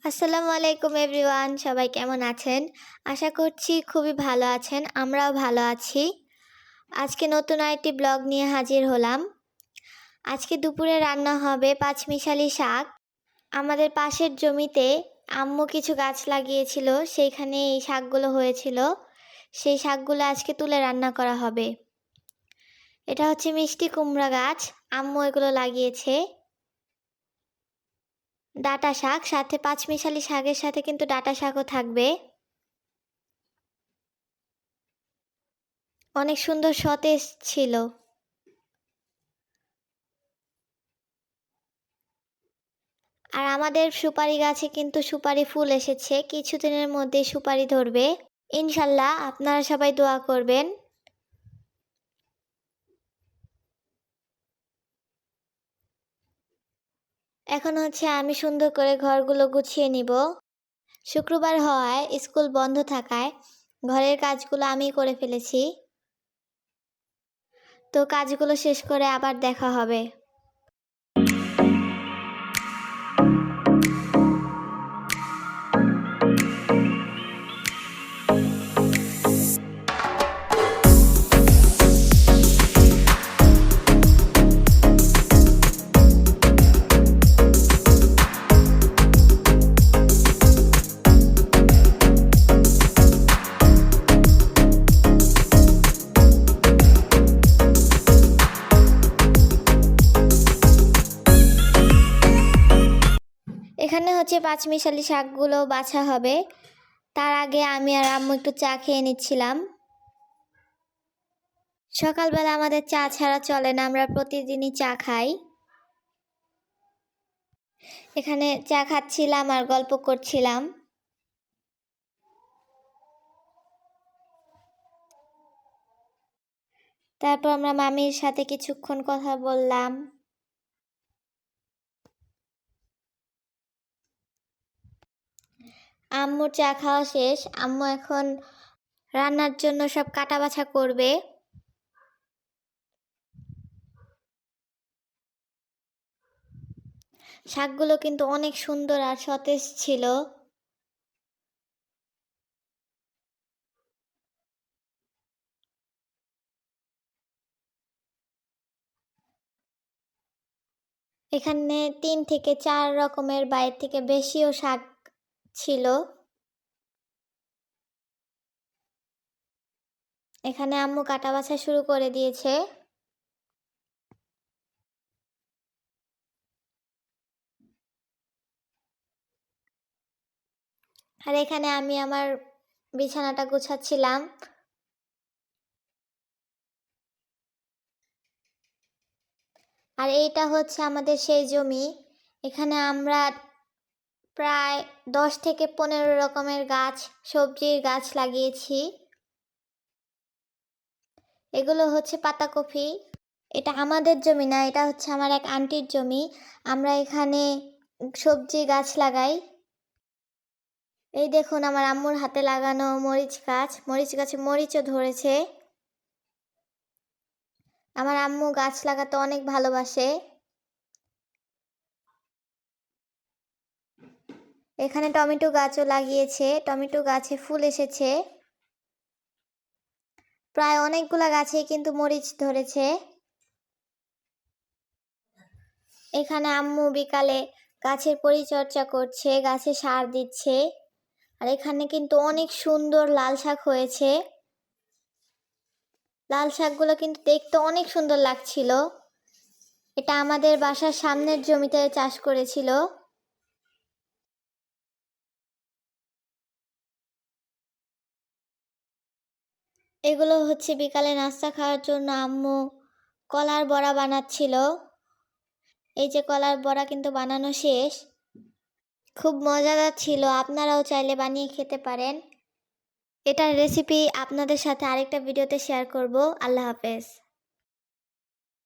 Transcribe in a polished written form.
আসসালামু আলাইকুম এভরিওয়ান, সবাই কেমন আছেন? আশা করছি খুবই ভালো আছেন। আমরাও ভালো আছি। আজকে নতুন আরেকটি ব্লগ নিয়ে হাজির হলাম। আজকে দুপুরে রান্না হবে পাঁচমিশালি শাক। আমাদের পাশের জমিতে আম্মু কিছু গাছ লাগিয়েছিল, সেইখানে এই শাকগুলো হয়েছিল। সেই শাকগুলো আজকে তুলে রান্না করা হবে। এটা হচ্ছে মিষ্টি কুমড়া গাছ, আম্মু এগুলো লাগিয়েছে। ডাঁটা শাক, সাথে পাঁচমিশালি শাকের সাথে কিন্তু ডাঁটা শাকও থাকবে। অনেক সুন্দর সতেজ ছিল। আর আমাদের সুপারি গাছে কিন্তু সুপারি ফুল এসেছে, কিছুদিনের মধ্যে সুপারি ধরবে ইনশাল্লাহ। আপনারা সবাই দোয়া করবেন। এখন হচ্ছে আমি সুন্দর করে ঘরগুলো গুছিয়ে নিব। শুক্রবার হওয়ায় স্কুল বন্ধ থাকায় ঘরের কাজগুলো আমি করে ফেলেছি। তো কাজগুলো শেষ করে আবার দেখা হবে। এখানে হচ্ছে পাঁচমিশালি শাকগুলো বাছা হবে। তার আগে আমি আর আম্মু একটু চা খেয়ে নিচ্ছিলাম। সকালবেলা আমাদের চা ছাড়া চলে না, আমরা প্রতিদিনই চা খাই। এখানে চা খাচ্ছিলাম আর গল্প করছিলাম। তারপর আমরা মামির সাথে কিছুক্ষণ কথা বললাম। আম্মুর চা খাওয়া শেষ। আম্মু এখন রান্নার জন্য সব কাটা বাছা করবে। শাকগুলো কিন্তু অনেক সুন্দর আর সতেজ ছিল। এখানে 3 থেকে 4 রকমের, বাইরে থেকে বেশিও শাক ছিল। এখানে আম্মু কাটা বাছা শুরু করে দিয়েছে। আর এখানে আমি আমার বিছানাটা গুছাচ্ছিলাম। আর এইটা হচ্ছে আমাদের সেই জমি। এখানে আমরা প্রায় 10 থেকে 15 রকমের গাছ, সবজির গাছ লাগিয়েছি। এগুলো হচ্ছে পাতাকপি। এটা আমাদের জমি না, এটা হচ্ছে আমার এক আন্টির জমি। আমরা এখানে সবজি গাছ লাগাই। এই দেখুন আমার আম্মুর হাতে লাগানো মরিচ গাছ, মরিচ গাছে মরিচও ধরেছে। আমার আম্মু গাছ লাগাতে অনেক ভালোবাসে। এখানে টমেটো গাছও লাগিয়েছে, টমেটো গাছে ফুল এসেছে। প্রায় অনেকগুলা গাছেই কিন্তু মরিচ ধরেছে। এখানে আম্মু বিকালে গাছের পরিচর্যা করছে, গাছে সার দিচ্ছে। আর এখানে কিন্তু অনেক সুন্দর লাল শাক হয়েছে। লাল শাকগুলো কিন্তু দেখতে অনেক সুন্দর লাগছিল। এটা আমাদের বাসার সামনের জমিতে চাষ করেছিল। এগুলো হচ্ছে বিকালে নাস্তা খাওয়ার জন্য আম্মু কলার বড়া বানাচ্ছিল। এই যে কলার বড়া কিন্তু বানানো শেষ। খুব মজাদার ছিল, আপনারাও চাইলে বানিয়ে খেতে পারেন। এটার রেসিপি আপনাদের সাথে আরেকটা ভিডিওতে শেয়ার করব। আল্লাহ হাফেজ।